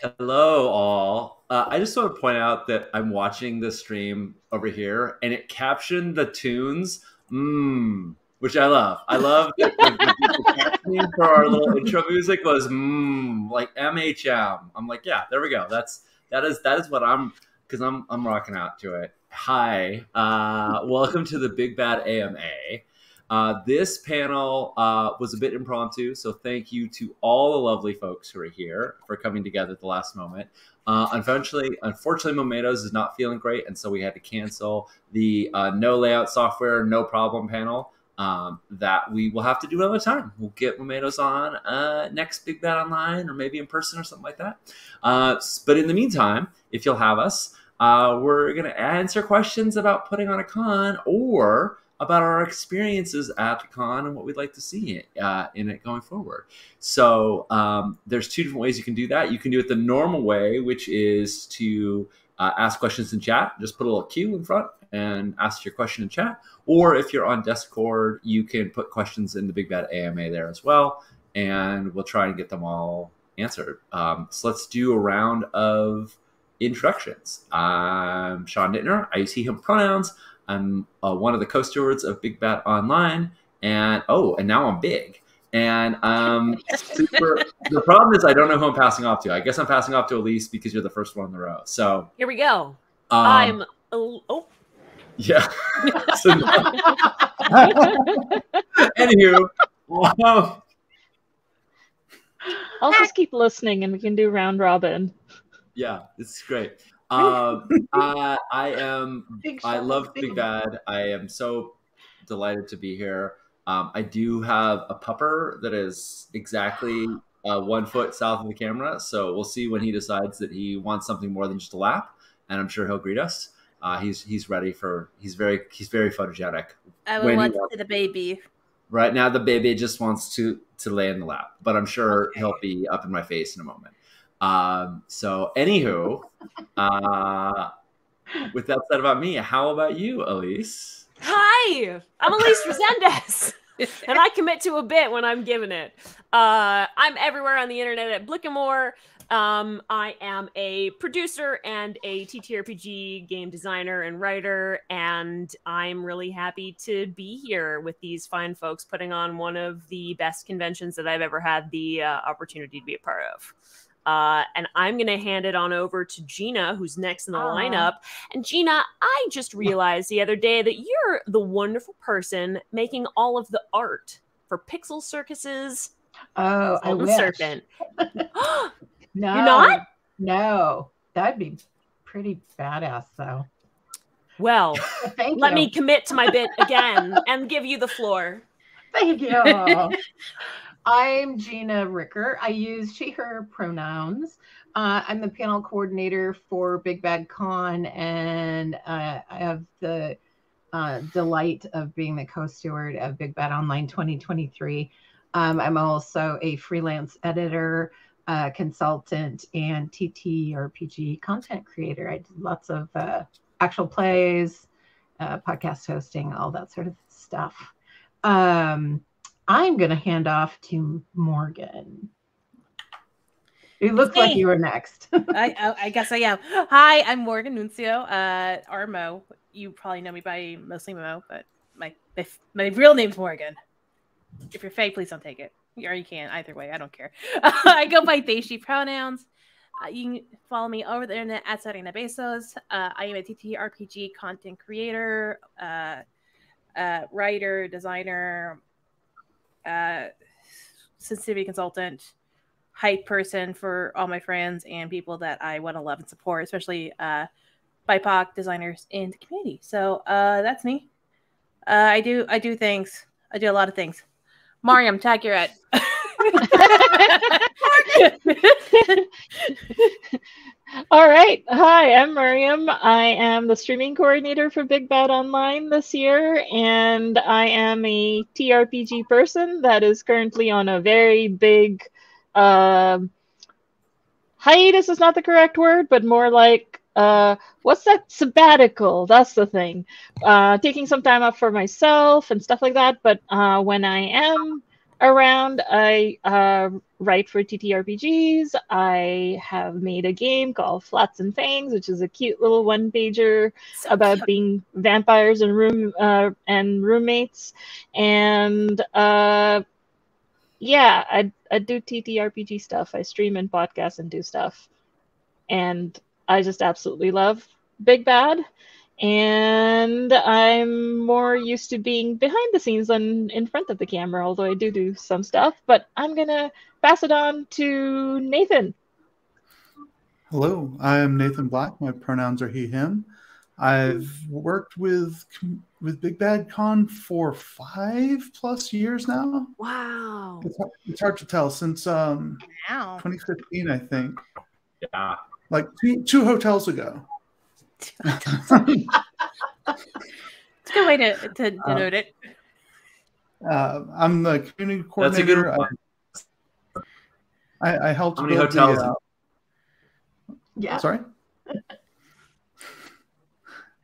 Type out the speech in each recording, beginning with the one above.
Hello, all. I just want to point out that I'm watching the stream over here, and it captioned the tunes, which I love. I love that the captioning for our little intro music was like MHM. I'm like, yeah, there we go. That is what because I'm rocking out to it. Hi, welcome to the Big Bad AMA. This panel was a bit impromptu, so thank you to all the lovely folks who are here for coming together at the last moment. Unfortunately, Momentos is not feeling great, and so we had to cancel the no layout software, no problem panel that we will have to do another time. We'll get Momentos on next Big Bad Online, or maybe in person or something like that. But in the meantime, if you'll have us, we're going to answer questions about putting on a con or about our experiences at the con and what we'd like to see in it going forward. So there's two different ways you can do that. You can do it the normal way, which is to ask questions in chat. Just put a little Q in front and ask your question in chat. Or if you're on Discord, you can put questions in the Big Bad AMA there as well, and we'll try and get them all answered. So let's do a round of introductions. I'm Sean Nittner. I use he, him pronouns. I'm one of the co-stewards of Big Bad Online, and now I'm big. And the problem is I don't know who I'm passing off to. I guess I'm passing off to Elise because you're the first one in the row. So here we go. Yeah. Anywho, I'll just keep listening and we can do round robin. Yeah, it's great. I love Big Bad. I am so delighted to be here. I do have a pupper that is exactly 1 foot south of the camera, so we'll see when he decides that he wants something more than just a lap, and I'm sure he'll greet us. He's ready for. He's very photogenic. I would like to see the baby. Right now, the baby just wants to lay in the lap, but I'm sure he'll be up in my face in a moment. So anywho, with that said about me, how about you, Elise? Hi, I'm Elise Rezendes, and I commit to a bit when I'm given it. I'm everywhere on the internet at Blickamore. I am a producer and a TTRPG game designer and writer, and I'm really happy to be here with these fine folks putting on one of the best conventions that I've ever had the opportunity to be a part of. And I'm going to hand it on over to Gina, who's next in the lineup. And Gina, I just realized the other day that you're the wonderful person making all of the art for Pixel Circus's I wish. Serpent. No. You're not? No. That'd be pretty badass, though. Well, let me commit to my bit again and give you the floor. Thank you. I'm Gina Ricker. I use she, her pronouns. I'm the panel coordinator for Big Bad Con, and I have the delight of being the co-steward of Big Bad Online 2023. I'm also a freelance editor, consultant, and TTRPG content creator. I do lots of actual plays, podcast hosting, all that sort of stuff. I'm going to hand off to Morgan. It looks like you were next. I guess I am. Hi, I'm Morgan Nuncio, or Mo. You probably know me by mostly Mo, but my real name's Morgan. If you're fake, please don't take it. Or you can. Either way, I don't care. I go by they, she pronouns. You can follow me over the internet at Setting the Bezos. I am a TTRPG content creator, writer, designer, sensitivity consultant, hype person for all my friends and people that I want to love and support, especially BIPOC designers in the community. So that's me. I do things. I do a lot of things. Mariam, tag your ad. All right. Hi, I'm Mariam. I am the streaming coordinator for Big Bad Online this year, and I am a TRPG person that is currently on a very big hiatus is not the correct word, but more like what's that? Sabbatical. That's the thing. Taking some time off for myself and stuff like that. But when I am around. I write for TTRPGs. I have made a game called Flats and Fangs, which is a cute little one-pager So about cute. being vampires and roommates. And yeah, I do TTRPG stuff. I stream and podcast and do stuff. And I just absolutely love Big Bad. And I'm more used to being behind the scenes than in front of the camera, although I do some stuff. But I'm going to pass it on to Nathan. Hello, I'm Nathan Black. My pronouns are he, him. I've worked with Big Bad Con for 5+ years now. Wow. It's hard to tell, since Wow. 2015, I think. Yeah. Like two hotels ago. It's a good way to denote it. I'm the community That's a good coordinator. one. I helped How many build hotels? Yeah. Sorry?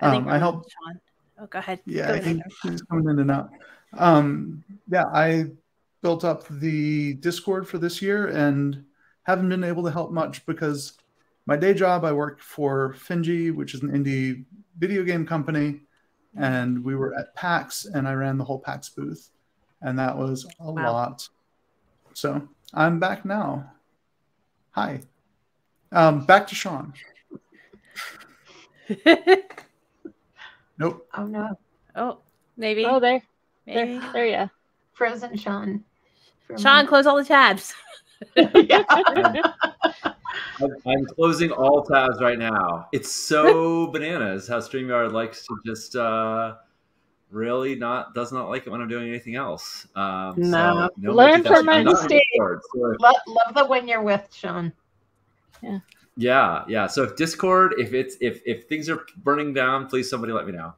I think I helped. Sean. Oh, go ahead. Yeah, Go I ahead. think he's coming in and out. Yeah, I built up the Discord for this year and haven't been able to help much because my day job, I work for Finji, which is an indie video game company, and we were at PAX, and I ran the whole PAX booth, and that was a lot. So I'm back now. Hi. Back to Sean. Nope. Oh no. Oh, maybe. Oh, there, maybe. there, yeah. Frozen Sean. For a Sean, close all the tabs. minute. Yeah. I'm closing all tabs right now. It's so bananas how StreamYard likes to just really does not like it when I'm doing anything else. No. So no Learn from multitasking. my I'm not in mistake. Discord, so Love the one you're with, Sean. yeah. So if Discord, if things are burning down, please somebody let me know.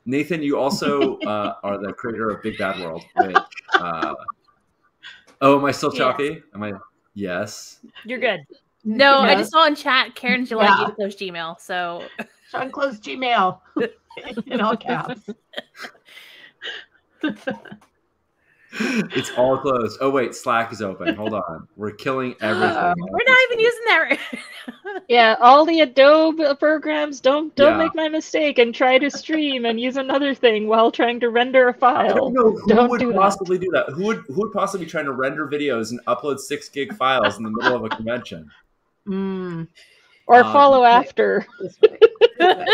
Nathan, you also are the creator of Big Bad World. Which, am I still choppy? Am I? Yes. You're good. No, I Yes. just saw in chat Karen Gillette you to close Gmail. So Sean closed Gmail in all caps. It's all closed. Oh wait, Slack is open. Hold on. We're killing everything. we're not even using that. Yeah, all the Adobe programs, don't Yeah. make my mistake and try to stream and use another thing while trying to render a I file. don't know who Don't would do that. possibly do that. Who would possibly be trying to render videos and upload 6 gig files in the middle of a convention? Or follow after. This way. This way.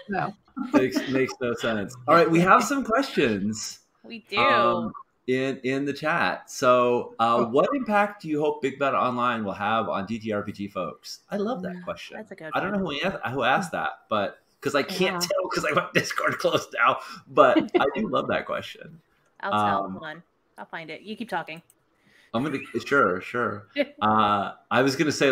No. Makes no sense. All right, we have some questions We do. in the chat. So, what impact do you hope Big Bad Online will have on TTRPG folks? I love that question. That's a good I don't know who asked that, but because I can't Yeah. tell because I want Discord closed now. But I do love that question. I'll tell. Hold on. I'll find it. You keep talking. I'm gonna sure. I was gonna say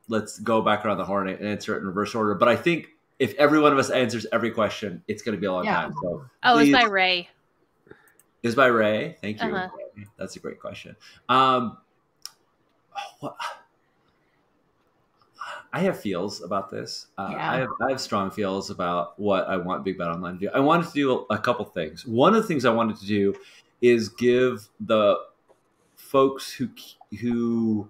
let's go back around the horn and answer it in reverse order. But I think if every one of us answers every question, it's gonna be a long time. So Oh, it's please- by Ray. Is by Ray. Thank you. Uh-huh. Ray. That's a great question. What? I have feels about this. Yeah. I have strong feels about what I want Big Bad Online to do. I wanted to do a couple things. One of the things I wanted to do is give the folks who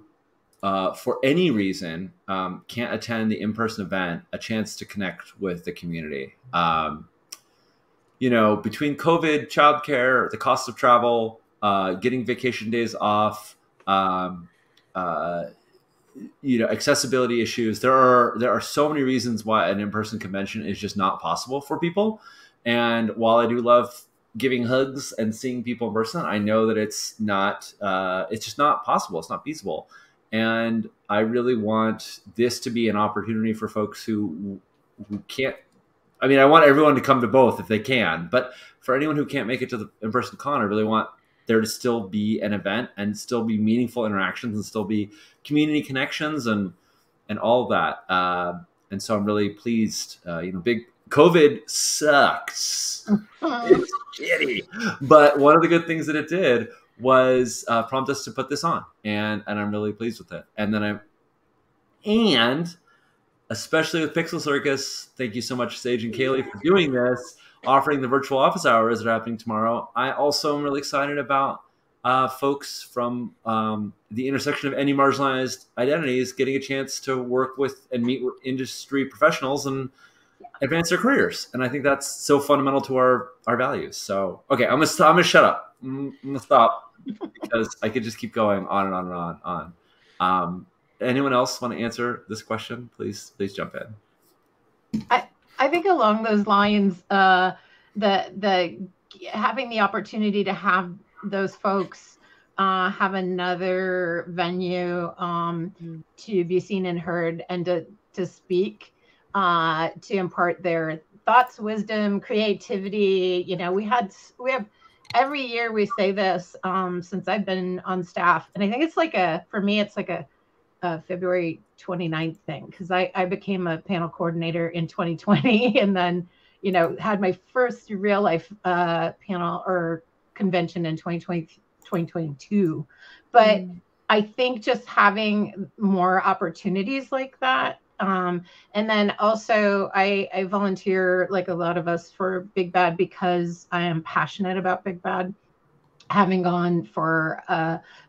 for any reason can't attend the in-person event a chance to connect with the community. Between COVID, childcare, the cost of travel, getting vacation days off, accessibility issues. There are so many reasons why an in-person convention is just not possible for people. And while I do love giving hugs and seeing people in person, I know that it's just not possible. It's not feasible. And I really want this to be an opportunity for folks who can't. I mean, I want everyone to come to both if they can, but for anyone who can't make it to the in-person con, I really want there to still be an event and still be meaningful interactions and still be community connections and all of that. And so I'm really pleased. Big COVID sucks. It's shitty. But one of the good things that it did was prompt us to put this on, and I'm really pleased with it. And especially with Pixel Circus, thank you so much, Sage and Kaylee, for doing this. offering the virtual office hours that are happening tomorrow, I also am really excited about folks from the intersection of any marginalized identities getting a chance to work with and meet with industry professionals and advance their careers. And I think that's so fundamental to our values. So, okay, I'm gonna shut up. I'm gonna stop because I could just keep going on and on and on. Anyone else want to answer this question? Please jump in. I think along those lines, the having the opportunity to have those folks have another venue to be seen and heard and to speak, to impart their thoughts, wisdom, creativity. You know, we have every year we say this since I've been on staff, and I think it's like for me it's like a February 29th thing, because I became a panel coordinator in 2020 and then, you know, had my first real life panel or convention in 2022. But I think just having more opportunities like that. And then also I volunteer, like a lot of us, for Big Bad because I am passionate about Big Bad, having gone for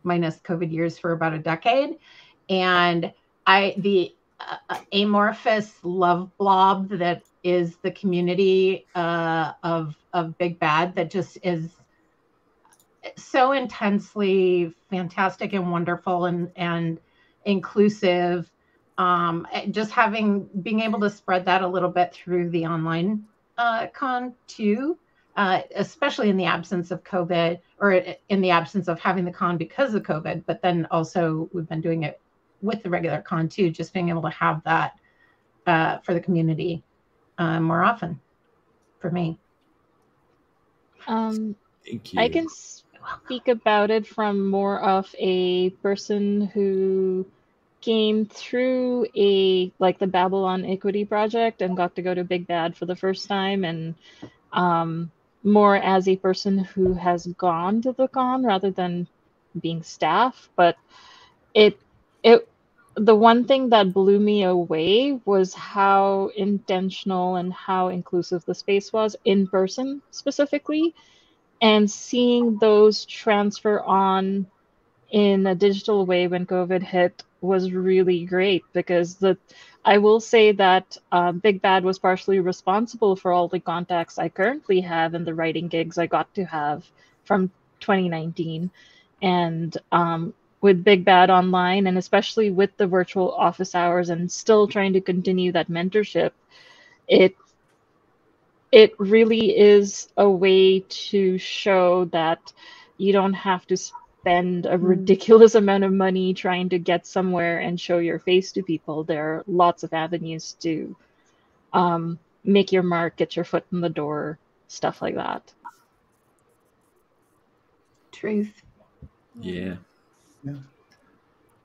minus COVID years for about a decade. And the amorphous love blob that is the community of Big Bad, that just is so intensely fantastic and wonderful and inclusive. Just being able to spread that a little bit through the online con too, especially in the absence of COVID, or in the absence of having the con because of COVID, but then also we've been doing it with the regular con too, just being able to have that for the community more often for me. Thank you. I can speak about it from more of a person who came through the Babylon Equity Project and got to go to Big Bad for the first time, and more as a person who has gone to the con rather than being staff. But the one thing that blew me away was how intentional and how inclusive the space was in person specifically, and seeing those transfer on in a digital way when COVID hit was really great, because I will say that Big Bad was partially responsible for all the contacts I currently have and the writing gigs I got to have from 2019. And with Big Bad Online, and especially with the virtual office hours and still trying to continue that mentorship, it really is a way to show that you don't have to spend a ridiculous amount of money trying to get somewhere and show your face to people. There are lots of avenues to make your mark, get your foot in the door, stuff like that. Truth. Yeah.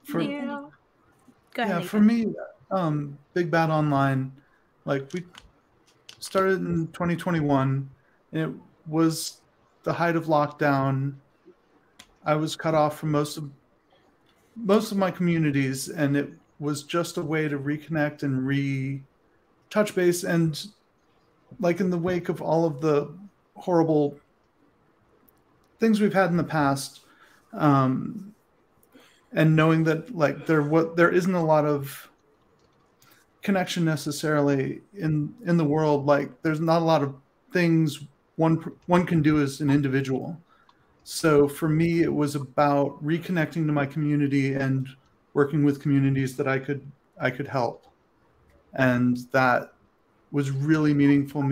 For Go ahead, me, Big Bad Online, like, we started in 2021, and it was the height of lockdown. I was cut off from most of my communities, and it was just a way to reconnect and touch base. And like, in the wake of all of the horrible things we've had in the past, and knowing that, like, there isn't a lot of connection necessarily in the world. Like, there's not a lot of things one can do as an individual. So for me, it was about reconnecting to my community and working with communities that I could help, and that was really meaningful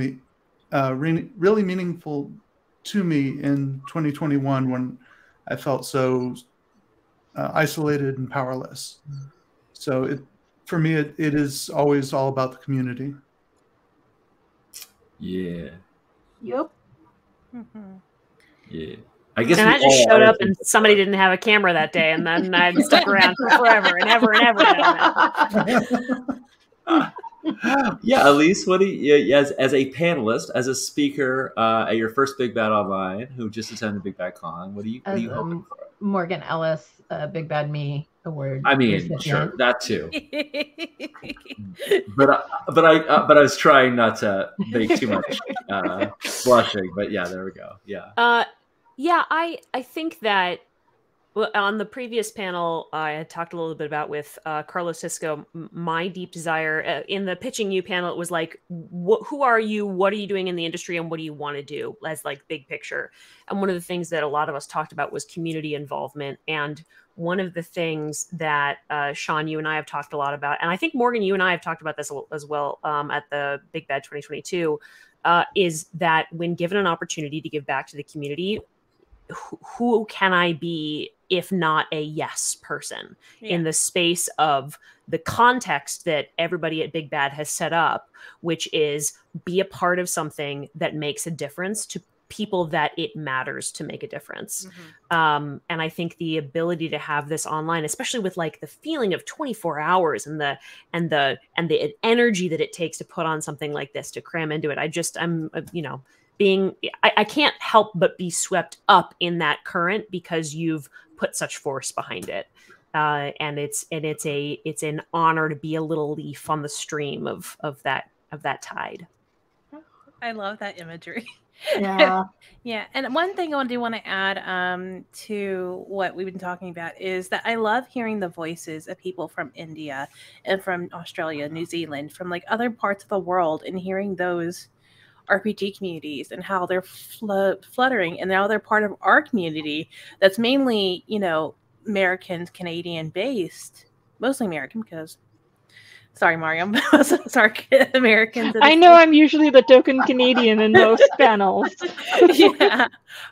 really meaningful to me in 2021, when I felt so isolated and powerless. So for me, it is always all about the community. Yeah. Yep. Yeah. I guess. And I just showed up and somebody didn't have a camera that day, and then I stuck around for forever and ever and ever. Yeah, Elise, what do you, as a panelist, as a speaker at your first Big Bad Online, who just attended Big Bad Con, what are you hoping for? Morgan Ellis, Big Bad Me Award. I mean, sure, that too. but I was trying not to make too much blushing, but yeah, there we go. Yeah. Yeah, I think that on the previous panel, I had talked a little bit about with Carlos Cisco, my deep desire in the pitching you panel. It was like, who are you? What are you doing in the industry? And what do you want to do as like big picture? And one of the things that a lot of us talked about was community involvement. And one of the things that Sean, you and I have talked a lot about, and I think Morgan, you and I have talked about this as well at the Big Bad 2022, is that when given an opportunity to give back to the community, who can I be if not a yes person in the space of the context that everybody at Big Bad has set up, which is be a part of something that makes a difference to people that it matters to make a difference. And I think the ability to have this online, especially with like the feeling of 24 hours and the energy that it takes to put on something like this, to cram into it. I'm I can't help but be swept up in that current because you've put such force behind it. And it's an honor to be a little leaf on the stream of that tide. I love that imagery. Yeah. Yeah. And one thing I do want to add to what we've been talking about is that I love hearing the voices of people from India and from Australia, New Zealand, from like other parts of the world, and hearing those RPG communities and how they're fluttering, and now they're part of our community that's mainly, American, Canadian based, mostly American because, sorry, Mariam, sorry, Americans. I know I'm usually the token Canadian in most panels. Yeah.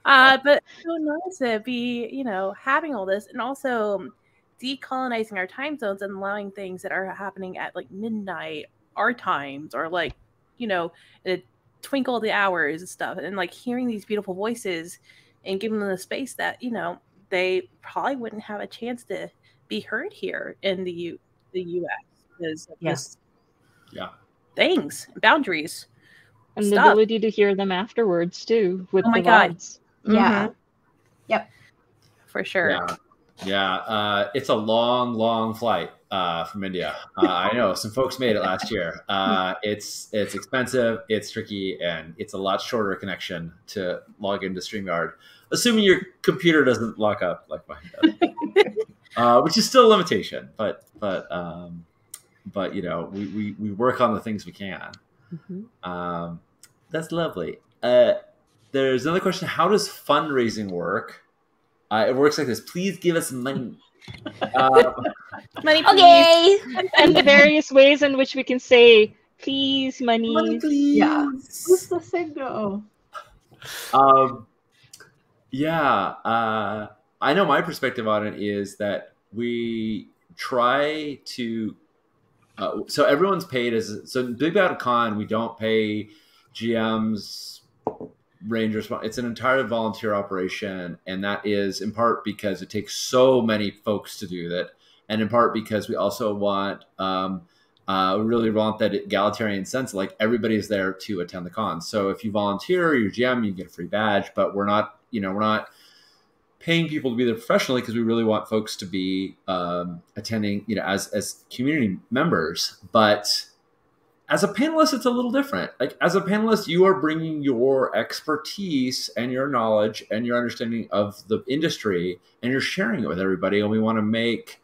But it's so nice to be, having all this, and also decolonizing our time zones and allowing things that are happening at like midnight our times, or like, a twinkle of the hours and stuff, and like hearing these beautiful voices and giving them the space that they probably wouldn't have a chance to be heard here in the U.S. because of just things, boundaries, and stuff. The ability to hear them afterwards too with the VODs. Yeah. Yep. For sure. Yeah. It's a long flight from India. I know some folks made it last year. It's expensive, it's tricky, and it's a lot shorter connection to log into StreamYard, assuming your computer doesn't lock up like mine does, which is still a limitation. But we work on the things we can. That's lovely. There's another question: how does fundraising work? It works like this. Please give us money. Money, okay. And the various ways in which we can say, please, money. Please. Yeah. Who's the signal? I know my perspective on it is that we try to. So everyone's paid so Big Bad Con. We don't pay GMs. Rangers, it's an entirely volunteer operation, and that is in part because it takes so many folks to do that, and in part because we also want really want that egalitarian sense, like everybody's there to attend the con. So if you volunteer, you're GM, you get a free badge, but we're not paying people to be there professionally because we really want folks to be attending, as community members. But as a panelist, it's a little different. Like as a panelist, you are bringing your expertise and your knowledge and your understanding of the industry, and you're sharing it with everybody. And we want to make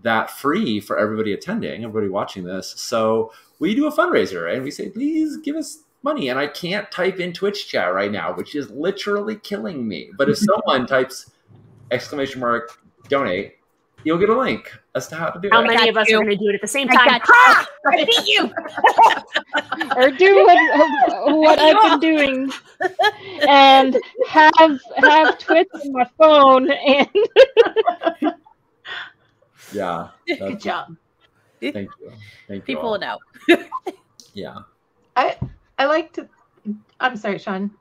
that free for everybody attending, everybody watching this. So we do a fundraiser and we say, please give us money. And I can't type in Twitch chat right now, which is literally killing me. But if someone types !donate, you'll get a link as to how to do it. How many of us are going to do it at the same time? I beat you. Or do what I've been doing, and have Twitch on my phone and. Yeah. Good job. Thank you. Thank you. People all. know. Yeah. I like to. I'm sorry, Sean.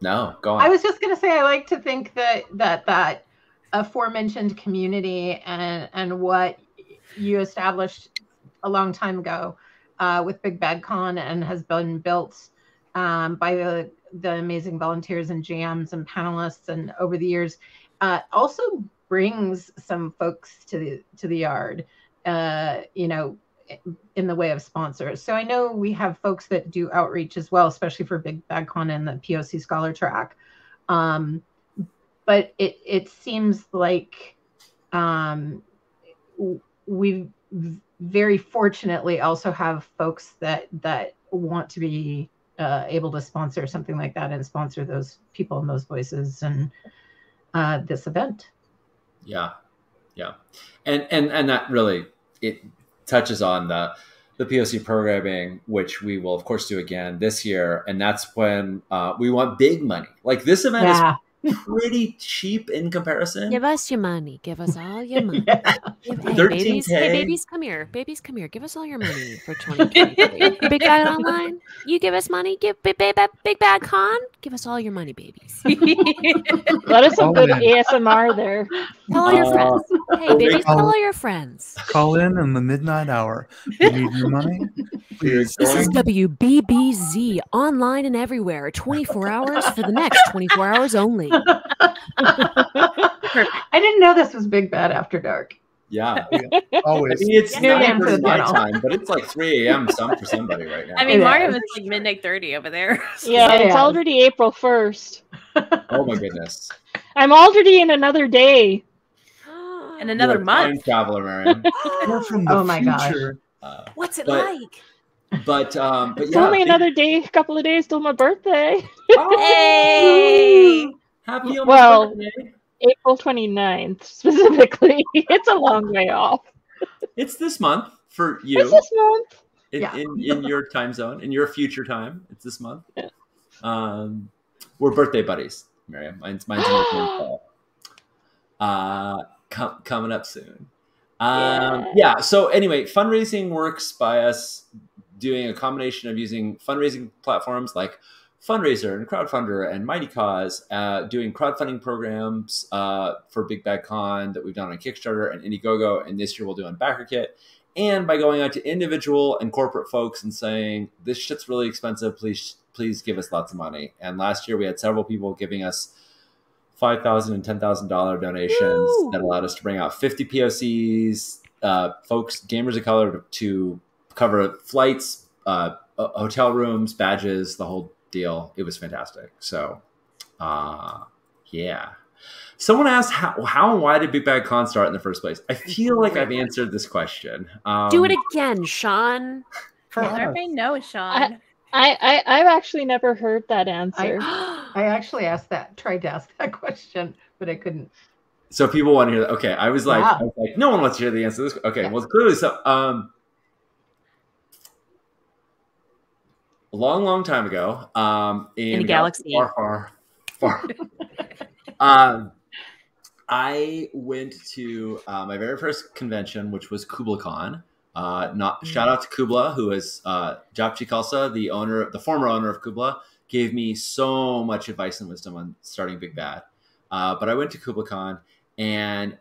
No, go on. I was just going to say I like to think that aforementioned community and what you established a long time ago with Big Bad Con and has been built by the amazing volunteers and jams and panelists and over the years also brings some folks to the yard. in the way of sponsors. So I know we have folks that do outreach as well, especially for Big Bad Con and the POC Scholar Track. But it seems like we very fortunately also have folks that want to be able to sponsor something like that and sponsor those people and those voices and this event. Yeah. And that really, it touches on the POC programming, which we will of course do again this year. And that's when we want big money. Like this event is pretty cheap in comparison. Give us your money. Give us all your money. Hey, babies, come here. Babies, come here. Give us all your money for 2023. Big Bad Online, you give us money. Give Big Bad Con, give us all your money, babies. That is some good ASMR there. Tell all your friends. Hey, babies, tell all your friends. Call in the midnight hour. You need your money? Please. This is WBBZ, online and everywhere, 24 hours for the next 24 hours only. I didn't know this was Big Bad After Dark. Yeah. Always. I mean, it's not for my time, but it's like 3 a.m. for somebody right now. I mean, Mariam is like midnight 30 over there. Yeah, it's already April 1st. Oh my goodness. I'm already in another day. And another month. Time traveler, Mariam. We're from the my future. What's it like? But It's only another day, a couple of days till my birthday. Hey! Happy birthday. April 29th, specifically. It's a long way off. It's this month for you. It's this month. In your time zone, in your future time. It's this month. Yeah. We're birthday buddies, Mariam. Mine's in the fall. Coming up soon. So anyway, fundraising works by us doing a combination of using fundraising platforms like Fundraiser and Crowdfunder and Mighty Cause, doing crowdfunding programs for Big Bad Con that we've done on Kickstarter and Indiegogo, and this year we'll do on BackerKit, and by going out to individual and corporate folks and saying, this shit's really expensive, please give us lots of money. And last year we had several people giving us $5,000 and $10,000 donations that allowed us to bring out 50 POCs, folks, gamers of color, to cover flights, hotel rooms, badges, the whole deal. It was fantastic. So, yeah. Someone asked how and why did Big Bad Con start in the first place? I feel like I've answered this question. Do it again, Sean. Everybody knows, Sean. I've actually never heard that answer. I actually tried to ask that question, but I couldn't. So people want to hear that. Okay, I was like, no one wants to hear the answer to this. Okay, well, clearly so. A long time ago, in a galaxy far. I went to my very first convention, which was KublaCon. Shout out to Kubla, who is Japchi Khalsa, the former owner of Kubla, gave me so much advice and wisdom on starting Big Bad. But I went to KublaCon, and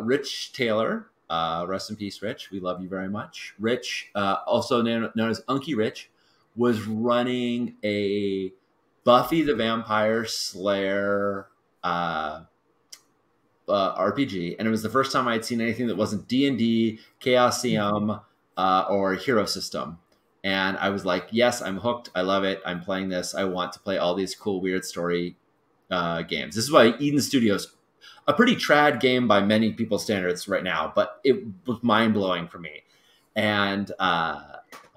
Rich Taylor, rest in peace, Rich. We love you very much. Rich, also known as Unky Rich, was running a Buffy the Vampire Slayer RPG, and it was the first time I had seen anything that wasn't D&D, Chaosium, or Hero System. And I was like, yes, I'm hooked. I love it. I'm playing this. I want to play all these cool, weird story games. This is why Eden Studios, a pretty trad game by many people's standards right now, but it was mind-blowing for me. And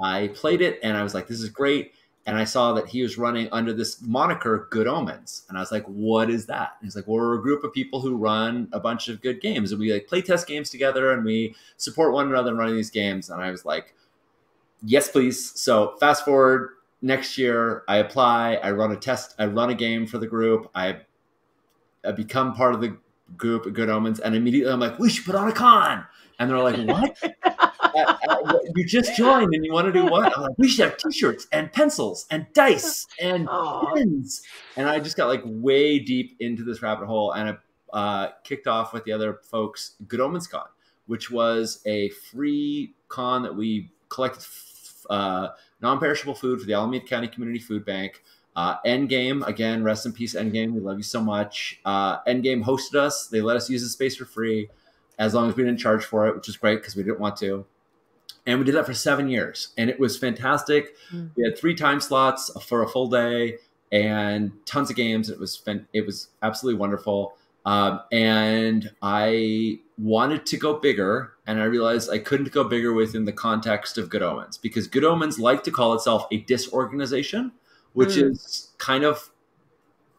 I played it, and I was like, this is great. And I saw that he was running under this moniker, Good Omens. And I was like, what is that? And he's like, well, we're a group of people who run a bunch of good games. And we like play test games together, and we support one another in running these games. And I was like, yes, please. So fast forward next year, I apply, I run a game for the group. I become part of the group at Good Omens. And immediately I'm like, we should put on a con. And they're like, what? You just joined and you want to do what? I'm like, we should have t-shirts and pencils and dice and pens. And I just got like way deep into this rabbit hole, and I kicked off with the other folks Good Omens Con, which was a free con that we collected non-perishable food for the Alameda County Community Food Bank. Endgame, again, rest in peace, Endgame. We love you so much. Endgame hosted us. They let us use the space for free as long as we didn't charge for it, which is great because we didn't want to. And we did that for 7 years, and it was fantastic. We had 3 time slots for a full day and tons of games. It was absolutely wonderful. And I wanted to go bigger, and I realized I couldn't go bigger within the context of Good Omens, because Good Omens like to call itself a disorganization, which is kind of,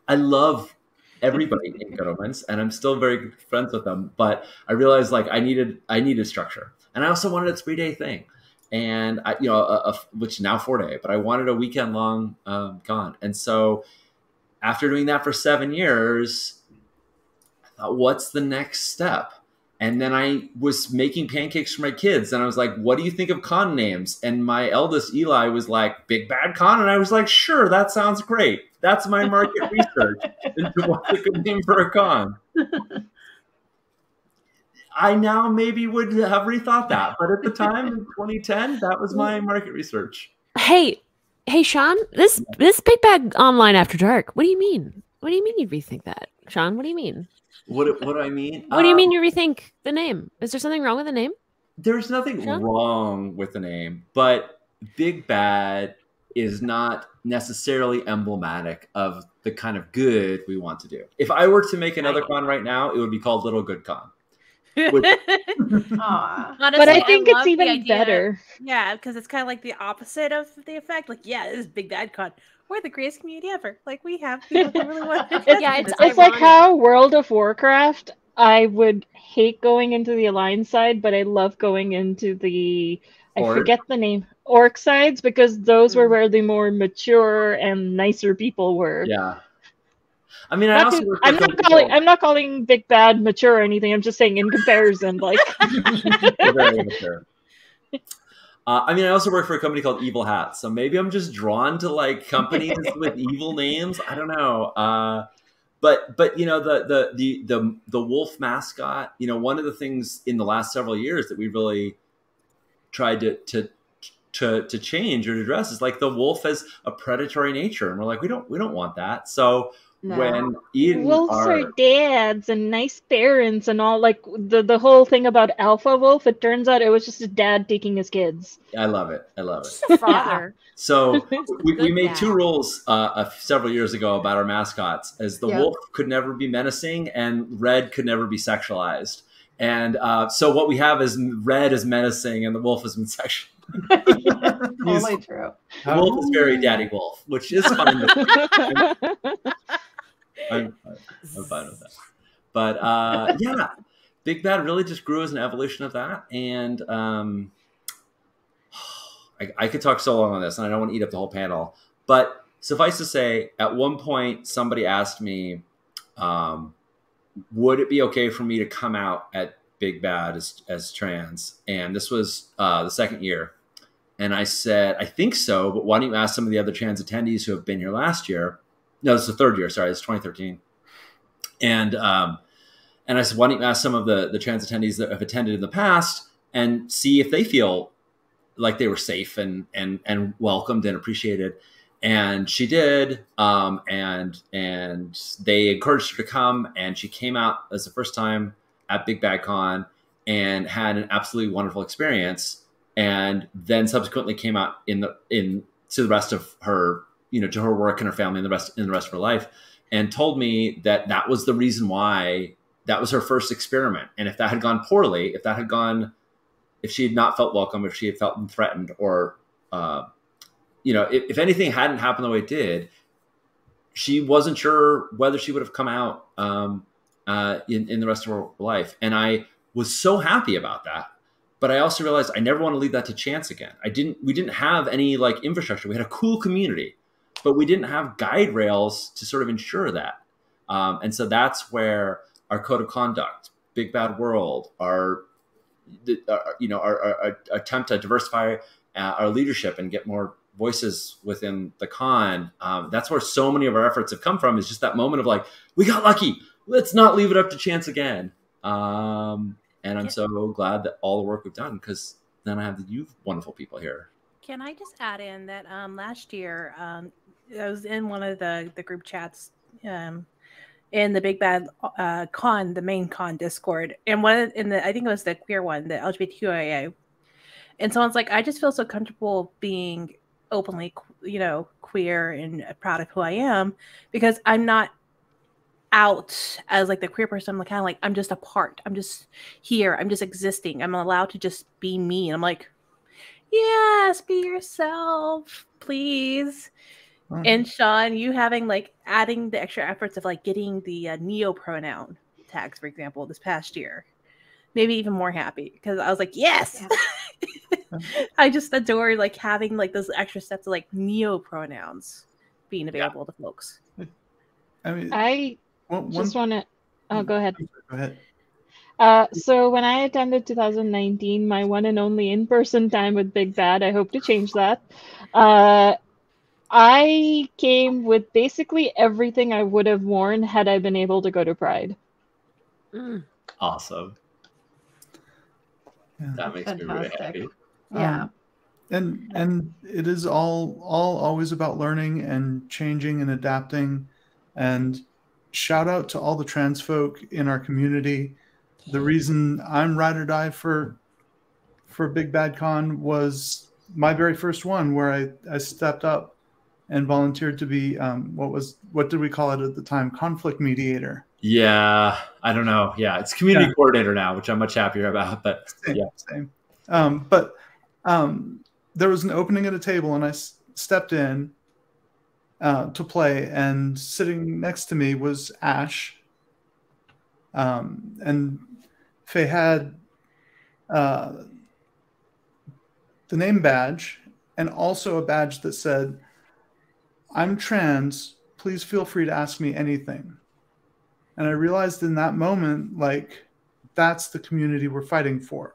I love everybody in Good Omens, and I'm still very good friends with them. But I realized like I needed structure, and I also wanted a 3-day thing, and which now 4-day, but I wanted a weekend long con. And so after doing that for 7 years, I thought, what's the next step? And then I was making pancakes for my kids, and I was like, what do you think of con names? And my eldest, Eli, was like, Big Bad Con. And I was like, sure, that sounds great. That's my market research into what's a good name for a con. I now maybe would have rethought that, but at the time in 2010, that was my market research. Hey, Sean, this Big Bad Online After Dark. What do you mean? What do you mean you rethink that, Sean? What do you mean? What do I mean? What do you mean you rethink the name? Is there something wrong with the name? There's nothing wrong with the name, but Big Bad is not necessarily emblematic of the kind of good we want to do. If I were to make another con right now, it would be called Little Good Con. Honestly, but I think it's even better. Yeah, because it's kind of like the opposite of the effect. Like, yeah, this is Big Bad Con. We're the greatest community ever. Like, we have people who really want to. It's like how World of Warcraft, I would hate going into the Alliance side, but I love going into the, I forget the name, Orc sides, because those were where the more mature and nicer people were. Yeah. I mean, I'm not calling Big Bad mature or anything. I'm just saying in comparison, like. Very mature. I mean, I also work for a company called Evil Hats, so maybe I'm just drawn to like companies with evil names. I don't know. But you know, the wolf mascot. You know, one of the things in the last several years that we really tried to change or to address is like the wolf has a predatory nature, and we're like, we don't want that. So. No. When Eden wolves are dads and nice parents and all, like the whole thing about alpha wolf, it turns out it was just a dad taking his kids. I love it. Father. So we made 2 rules several years ago about our mascots, as the wolf could never be menacing and Red could never be sexualized. And so what we have is Red is menacing and the wolf is sexual. Totally true. The wolf is very daddy wolf, which is fine. I'm fine with that. But yeah, Big Bad really just grew as an evolution of that. And I could talk so long on this, and I don't want to eat up the whole panel. But suffice to say, at one point, somebody asked me, would it be okay for me to come out at Big Bad as trans? And this was the 2nd year. And I said, I think so, but why don't you ask some of the other trans attendees who have been here last year? No, this is the 3rd year. Sorry, it's 2013. And I said, why don't you ask some of the trans attendees that have attended in the past and see if they feel like they were safe and welcomed and appreciated. And she did. And they encouraged her to come, and she came out as the first time at Big Bad Con and had an absolutely wonderful experience. And then subsequently came out to the rest of her, you know, to her work and her family and the rest of her life, and told me that was the reason why that was her first experiment. And if that had gone poorly, if she had not felt welcome, if she had felt threatened, or, you know, if anything hadn't happened the way it did, she wasn't sure whether she would have come out in the rest of her life. And I was so happy about that. But I also realized I never want to leave that to chance again. We didn't have any like infrastructure. We had a cool community, but we didn't have guide rails to sort of ensure that. And so that's where our code of conduct, Big Bad World, our attempt to diversify our leadership and get more voices within the con. That's where so many of our efforts have come from, is just that moment of like, we got lucky. Let's not leave it up to chance again. And I'm so glad that all the work we've done, because then I have you wonderful people here. Can I just add in that last year, I was in one of the group chats in the Big Bad Con, the main con Discord, and I think it was the queer one, the LGBTQIA. And someone's like, I just feel so comfortable being openly, queer and proud of who I am because I'm not out as like the queer person. I'm kind of like, I'm just a part. I'm just here. I'm just existing. I'm allowed to just be me. And I'm like, yes, be yourself, please. And Sean, you having like adding the extra efforts of like getting the neo pronoun tags, for example, this past year, maybe even more happy because I was like, yes. Yeah. I just adore like having like those extra steps of like neo pronouns being available to folks. I mean, I just want to. Oh, go ahead. Go ahead. So when I attended 2019, my one and only in-person time with Big Bad, I hope to change that. I came with basically everything I would have worn had I been able to go to Pride. Awesome. Yeah. That makes me really happy. Yeah. And it is all always about learning and changing and adapting. And shout out to all the trans folk in our community. The reason I'm ride or die for Big Bad Con was my very first one where I stepped up and volunteered to be what did we call it at the time? Conflict mediator. Yeah, I don't know. Yeah, it's community coordinator now, which I'm much happier about. But Same. There was an opening at a table, and I stepped in to play, and sitting next to me was Ash, and Faye had the name badge and also a badge that said, "I'm trans, please feel free to ask me anything." And I realized in that moment, like, that's the community we're fighting for,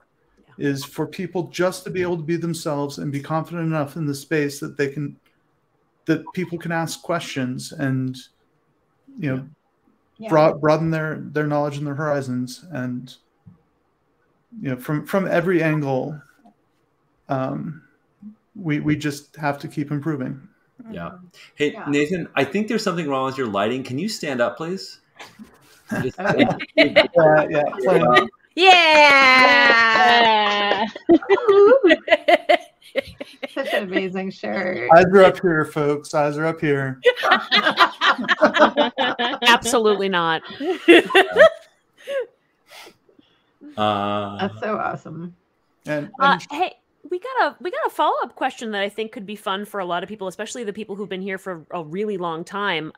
is for people just to be able to be themselves and be confident enough in the space that that people can ask questions and, broaden their knowledge and their horizons. And, from every angle, we just have to keep improving. Yeah. Hey, Nathan, I think there's something wrong with your lighting. Can you stand up, please? Yeah. Such an amazing shirt. Eyes are up here, folks. Eyes are up here. Absolutely not. That's so awesome. And hey, we got a follow-up question that I think could be fun for a lot of people, especially the people who've been here for a really long time.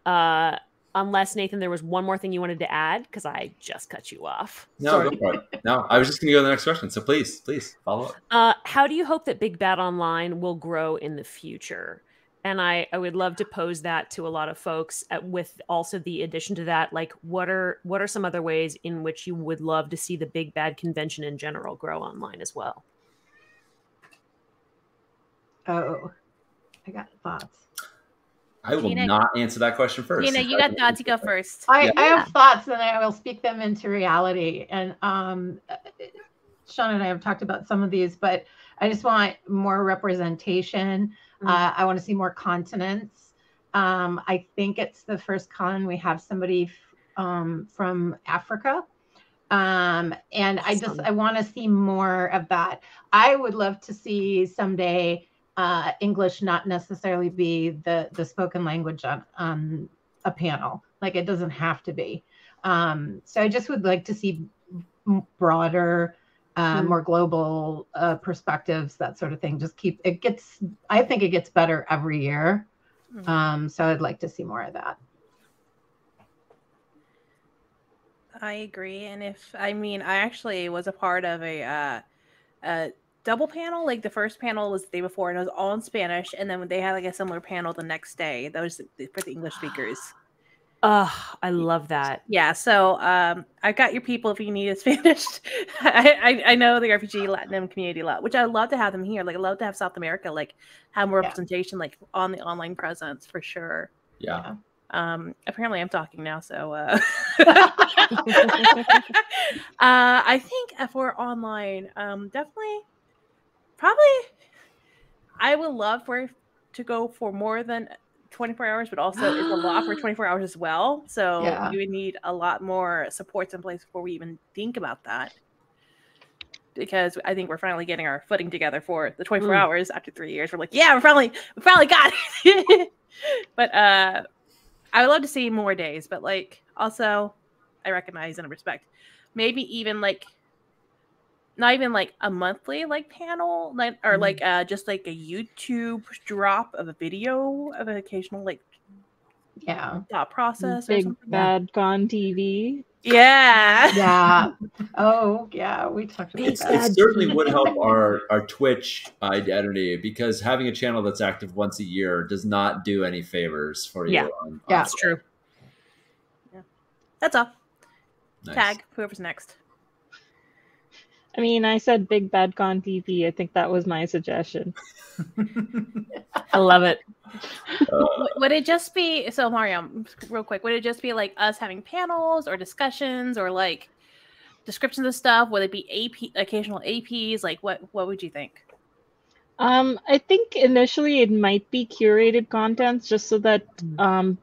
Unless, Nathan, there was one more thing you wanted to add, because I just cut you off. No, go for it. No, I was just going to go to the next question. So please follow up. How do you hope that Big Bad Online will grow in the future? And I would love to pose that to a lot of folks with also the addition to that, like what are some other ways in which you would love to see the Big Bad convention in general grow online as well? Oh, I got thoughts. I will not answer that question first. Tina, you got thoughts. You go first. I have thoughts, and I will speak them into reality. And Sean and I have talked about some of these, but I just want more representation. I want to see more continents. I think it's the first con we have somebody from Africa. And I want to see more of that. I would love to see someday English not necessarily be the spoken language on a panel. Like, it doesn't have to be. So I just would like to see broader, more global perspectives, that sort of thing. I think it gets better every year. So I'd like to see more of that. I agree. And I actually was a part of a double panel. Like, the first panel was the day before and it was all in Spanish, and then they had like a similar panel the next day that was for the English speakers. Oh, I love that. Yeah, so I've got your people if you need it Spanish. I know the RPG Latin community a lot, which I love to have them here. Like, I'd love to have South America have more representation, like on the online presence for sure. Yeah. Apparently I'm talking now, so I think for online, definitely, probably, I would love to go for more than 24 hours, but also it's a lot for 24 hours as well. So we would need a lot more supports in place before we even think about that. because I think we're finally getting our footing together for the 24 hours after 3 years. We're like, yeah, we finally got it. But I would love to see more days, but like also I recognize and respect maybe even like not even like a monthly like panel like or like just like a YouTube drop of a video of an occasional like thought process or Big something. Bad Con TV. Yeah. Oh yeah, we talked about that. It certainly would help our Twitch identity, because having a channel that's active once a year does not do any favors for you. That's true. Yeah, that's all. Nice. Tag whoever's next. I mean, I said Big Bad Con TV. I think that was my suggestion. I love it. Would it just be so, Mariam? Real quick, would it just be like us having panels or discussions or like descriptions of stuff? Would it be occasional APs? Like, what would you think? I think initially it might be curated content just so that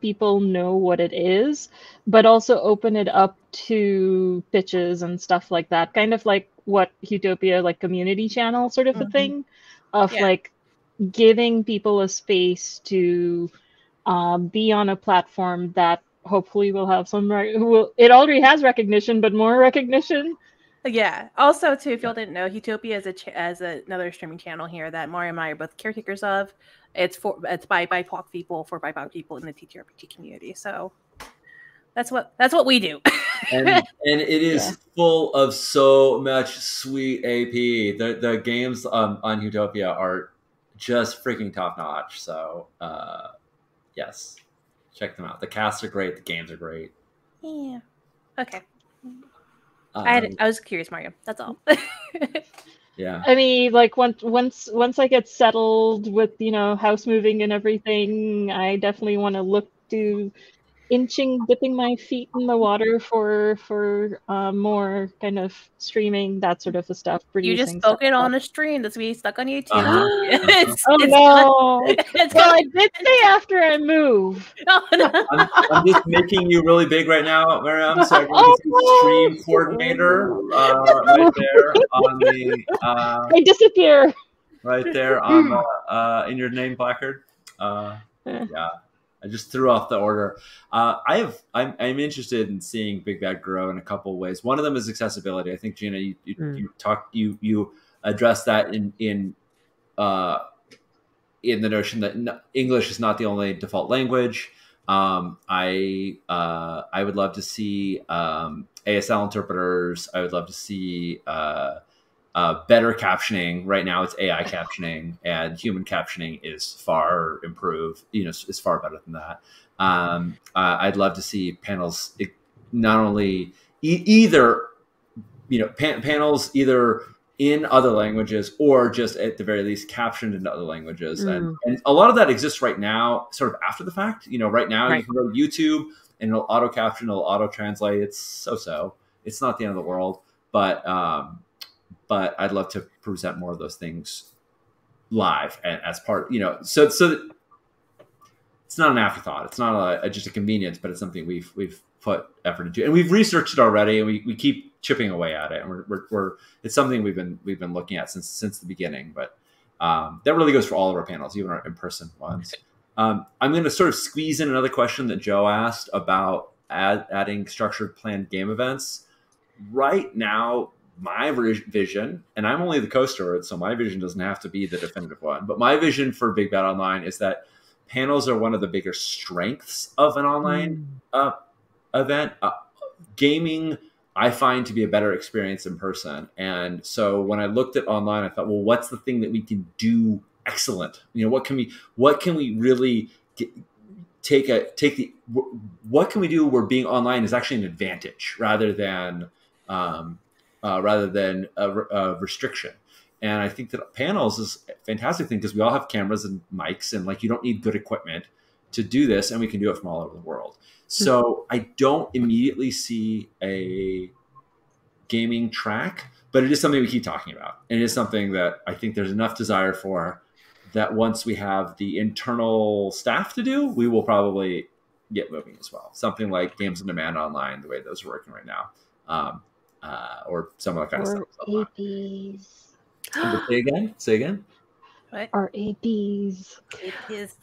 people know what it is, but also open it up to pitches and stuff like that. Kind of like what Utopia, like community channel sort of a thing, of like giving people a space to be on a platform that hopefully will have some, it already has recognition, but more recognition. Yeah. Also, too, if y'all didn't know, Utopia is another streaming channel here that Mariam and I are both caretakers of. It's by BIPOC people for BIPOC people in the TTRPG community. So that's what we do. and it is full of so much sweet AP. The games on Utopia are just freaking top notch. So yes, check them out. The casts are great. The games are great. Yeah. Okay. I was curious, Mariam. That's all. Yeah. I mean, like once I get settled with house moving and everything, I definitely want to look to dipping my feet in the water for more kind of streaming, that sort of stuff. You just spoke it on a stream that's being stuck on YouTube. No! Well, I did say after I move. I'm just making you really big right now, Mariam. So I'm going to stream coordinator right there on the. I disappear. Right there on in your name placard. Yeah. I just threw off the order. I'm interested in seeing Big Bad grow in a couple of ways. One of them is accessibility. I think Gina, you addressed that in the notion that English is not the only default language. I would love to see ASL interpreters. I would love to see better captioning. Right now it's AI captioning, and human captioning is far improved, is far better than that. I'd love to see panels not only panels either in other languages or just at the very least captioned into other languages. And a lot of that exists right now, sort of after the fact. Right now you can go to YouTube and it'll auto caption, it'll auto translate. It's so. It's not the end of the world, but I'd love to present more of those things live and as part, so it's not an afterthought. It's not just a convenience, but it's something we've put effort into, and we've researched it already, and we keep chipping away at it. And it's something we've been looking at since the beginning. But that really goes for all of our panels, even our in-person ones. I'm going to sort of squeeze in another question that Joe asked about adding structured planned game events. Right now, my vision, and I'm only the co-steward, so my vision doesn't have to be the definitive one, but my vision for Big Bad Online is that panels are one of the bigger strengths of an online event. Gaming, I find to be a better experience in person. And so when I looked at online, I thought, well, what's the thing that we can do excellent? What can we really what can we do where being online is actually an advantage rather than a restriction. And I think that panels is a fantastic thing because we all have cameras and mics, and you don't need good equipment to do this, and we can do it from all over the world. So I don't immediately see a gaming track, but it is something we keep talking about. And it is something that I think there's enough desire for that once we have the internal staff to do, we will probably get moving as well. Something like Games on Demand Online, the way those are working right now. or some other kind of Or stuff. APs. Say again. Say again. What? Or APs. It is.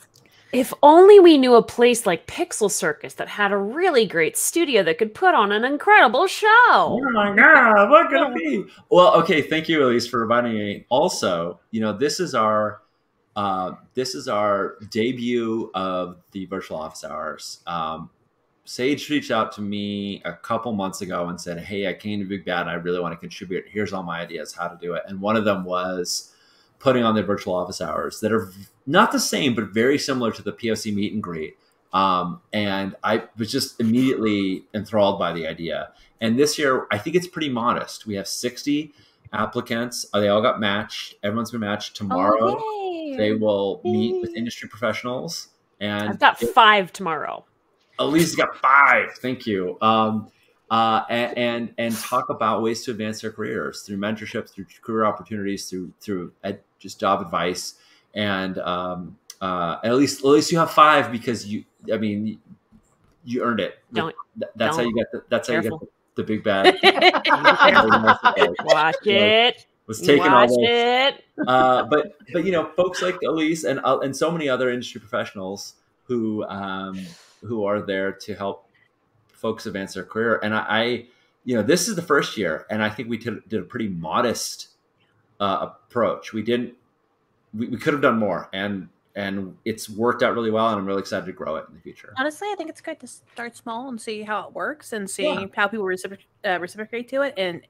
If only we knew a place like Pixel Circus that had a really great studio that could put on an incredible show. Oh my God, what could it be? Well, okay, thank you, Elise, for reminding me. Also, this is our debut of the virtual office hours. Sage reached out to me a couple months ago and said, "Hey, I came to Big Bad and I really want to contribute. Here's all my ideas how to do it." And one of them was putting on their virtual office hours that are not the same, but very similar to the POC meet and greet. And I was just immediately enthralled by the idea. And this year, I think it's pretty modest. We have 60 applicants. They all got matched. Everyone's been matched. Tomorrow, they will meet with industry professionals. And I've got 5 tomorrow. Elise got 5. Thank you. And talk about ways to advance their careers through mentorship, through career opportunities, through just job advice. And at least you have 5 because you earned it. That's how you get the Big Bad. Watch it. Was taking all this. It. But folks like Elise and so many other industry professionals who are there to help folks advance their career. And I this is the first year, and I think we did a pretty modest approach. We could have done more, and it's worked out really well, and I'm really excited to grow it in the future. Honestly, I think it's good to start small and see how it works and see how people reciprocate to it. And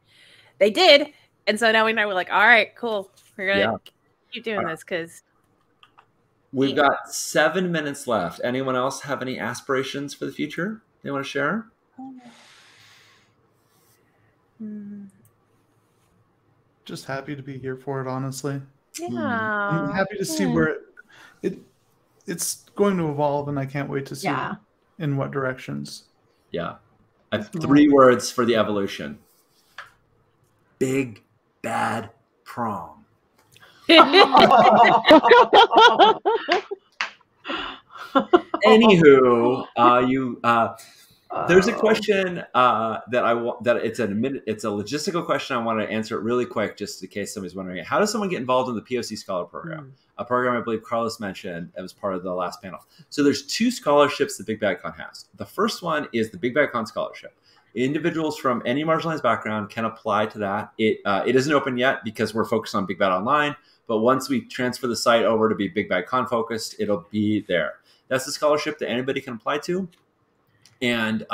they did. And so now we're like, all right, cool. We're going to keep doing this because we've got 7 minutes left. Anyone else have any aspirations for the future they want to share? Just happy to be here for it, honestly. Yeah. I'm happy to see where it's going to evolve, and I can't wait to see in what directions. Yeah. I have 3 words for the evolution. Big Bad Prom. Anywho, there's a question that it's a logistical question. I want to answer it really quick, just in case somebody's wondering it. How does someone get involved in the POC Scholar Program? A program I believe Carlos mentioned as part of the last panel. So there's 2 scholarships that Big Bad Con has. The first one is the Big Bad Con Scholarship. Individuals from any marginalized background can apply to that. It isn't open yet because we're focused on Big Bad Online, but once we transfer the site over to be Big Bad Con focused, it'll be there. That's a scholarship that anybody can apply to, and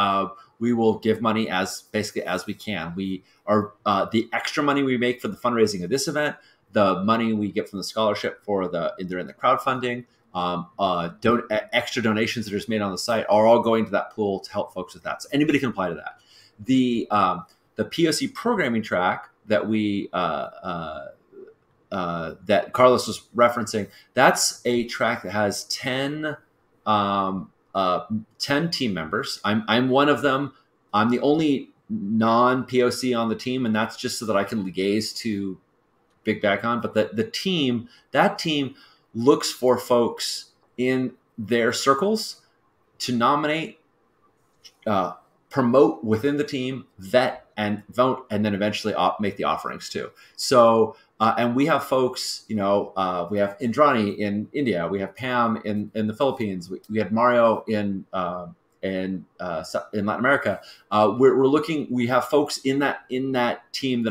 we will give money as we can. We are the extra money we make for the fundraising of this event, the money we get from the scholarship for they're in the crowdfunding, extra donations that are just made on the site are all going to that pool to help folks with that. So anybody can apply to that. The POC programming track that that Carlos was referencing, that's a track that has 10 team members. I'm one of them. I'm the only non-POC on the team, and that's just so that I can liaise to Big Bad Con. But that team looks for folks in their circles to nominate, promote within the team, vet and vote, and then eventually make the offerings too. So, and we have folks, we have Indrani in India, we have Pam in the Philippines, we have Mario in Latin America. We're looking. We have folks in that team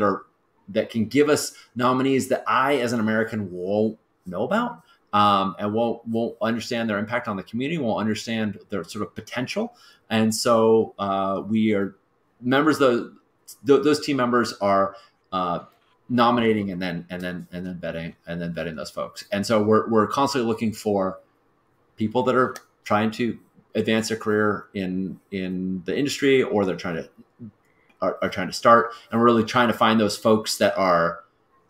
that can give us nominees that I, as an American, won't know about. And won't understand their impact on the community, won't understand their sort of potential. And so we are members of those team members are nominating and then vetting those folks. And so we're constantly looking for people that are trying to advance their career in the industry, or they're trying to start, and we're really trying to find those folks that are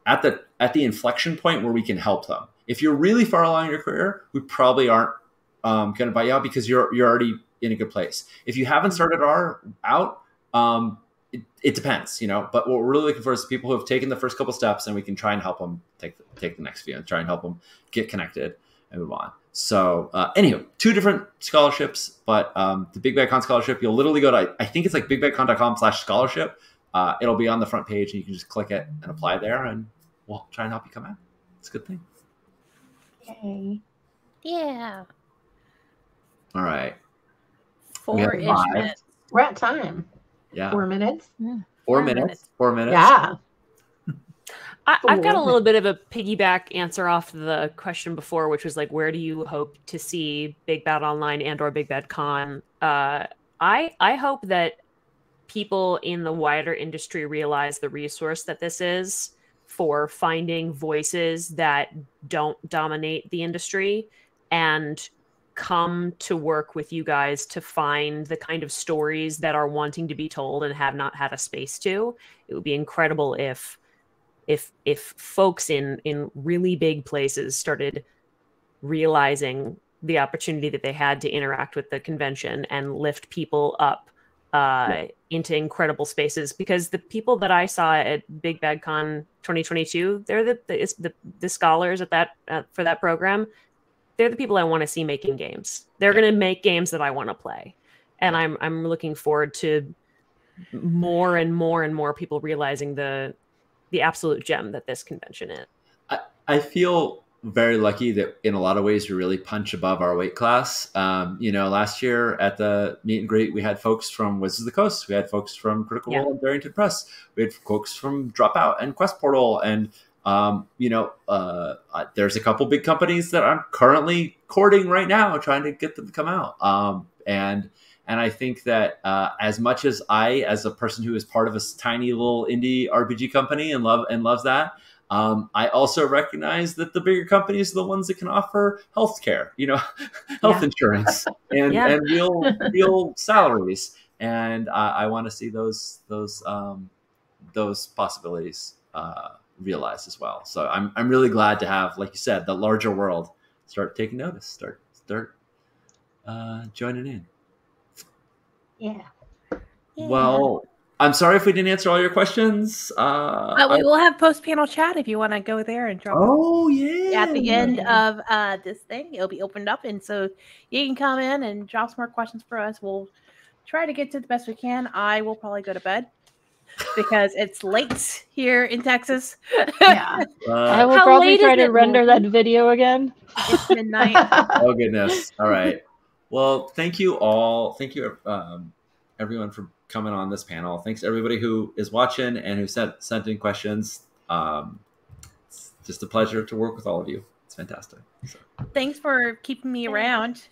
at the inflection point where we can help them. If you're really far along in your career, we probably aren't going to buy you out because you're already in a good place. If you haven't started out, it depends, But what we're really looking for is people who have taken the first couple steps, and we can try and help them take the next few and try and help them get connected and move on. So, anyway, 2 different scholarships, but the Big Bad Con scholarship, you'll literally go to, I think it's like bigbadcon.com/scholarship. it'll be on the front page, and you can just click it and apply there, and we'll try and help you come out. It's a good thing. Yay. Yeah. All right. 4-ish five. minutes. We're at time. Yeah. 4 minutes. 4 minutes. 4 minutes. Yeah. I've got a little bit of a piggyback answer off the question before, which was like, where do you hope to see Big Bad Online and or Big Bad Con? I hope that people in the wider industry realize the resource that this is for finding voices that don't dominate the industry and come to work with you guys to find the kind of stories that are wanting to be told and have not had a space to. It would be incredible if folks in really big places started realizing the opportunity that they had to interact with the convention and lift people up into incredible spaces, because the people that I saw at Big Bad Con 2022, they're the scholars at that for that program. They're the people I want to see making games. They're going to make games that I want to play, and I'm looking forward to more and more and more people realizing the absolute gem that this convention is. I feel very lucky that in a lot of ways we really punch above our weight class. Last year at the meet and greet, we had folks from Wizards of the Coast, we had folks from Critical Role and Barrington Press, we had folks from Dropout and Quest Portal, and there's a couple big companies that I'm currently courting right now, trying to get them to come out. And I think that as much as I, as a person who is part of a tiny little indie RPG company and loves that, I also recognize that the bigger companies are the ones that can offer healthcare, health insurance and real salaries. And I want to see those possibilities realized as well. So I'm really glad to have, like you said, the larger world start taking notice, start joining in. Yeah. Well, I'm sorry if we didn't answer all your questions. We will have post-panel chat if you want to go there and drop. Oh, yeah. At the end of this thing, it'll be opened up, and so you can come in and drop some more questions for us. We'll try to get to the best we can. I will probably go to bed because it's late here in Texas. Yeah. I will probably try to render that video again. It's midnight. Oh, goodness. All right. Well, thank you all. Thank you, everyone, for coming on this panel. Thanks everybody who is watching and who sent in questions. It's just a pleasure to work with all of you. It's fantastic. So. Thanks for keeping me around.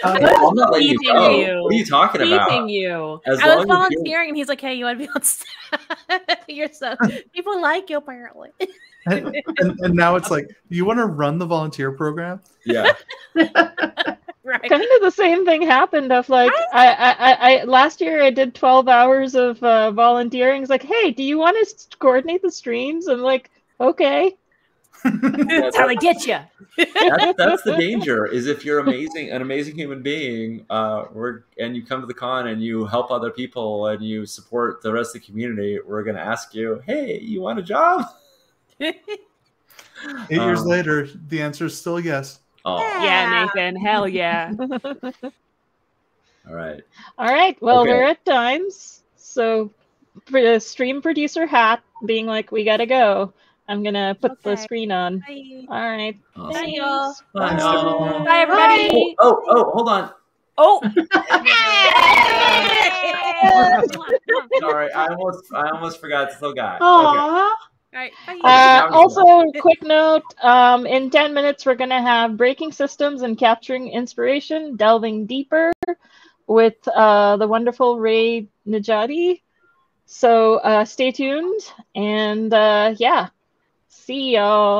I'm not letting you go. What are you talking about? You. I was volunteering, and he's like, "Hey, you want to be on staff? You're so people like you apparently." and now it's like, you want to run the volunteer program? Yeah. Right. Kind of the same thing happened of like I last year I did 12 hours of volunteering. It's like, hey, do you want to coordinate the streams? I'm like, okay. That's how they get you. That's the danger. Is if you're an amazing human being, and you come to the con and you help other people and you support the rest of the community, we're going to ask you, hey, you want a job? 8 years later, the answer is still yes. Oh. Yeah, Nathan. Hell yeah. All right. Well, we're at times. So for the stream producer hat being like, we got to go. I'm going to put the screen on. Bye. All right. Awesome. Bye, y'all. Bye. Bye, everybody. Oh, hold on. Oh. Sorry, I almost forgot. Still got. Aww. Okay. All right, bye. Also, quick note, in 10 minutes, we're going to have Breaking Systems and Capturing Inspiration, delving deeper with the wonderful Ray Najati. So stay tuned, and see y'all.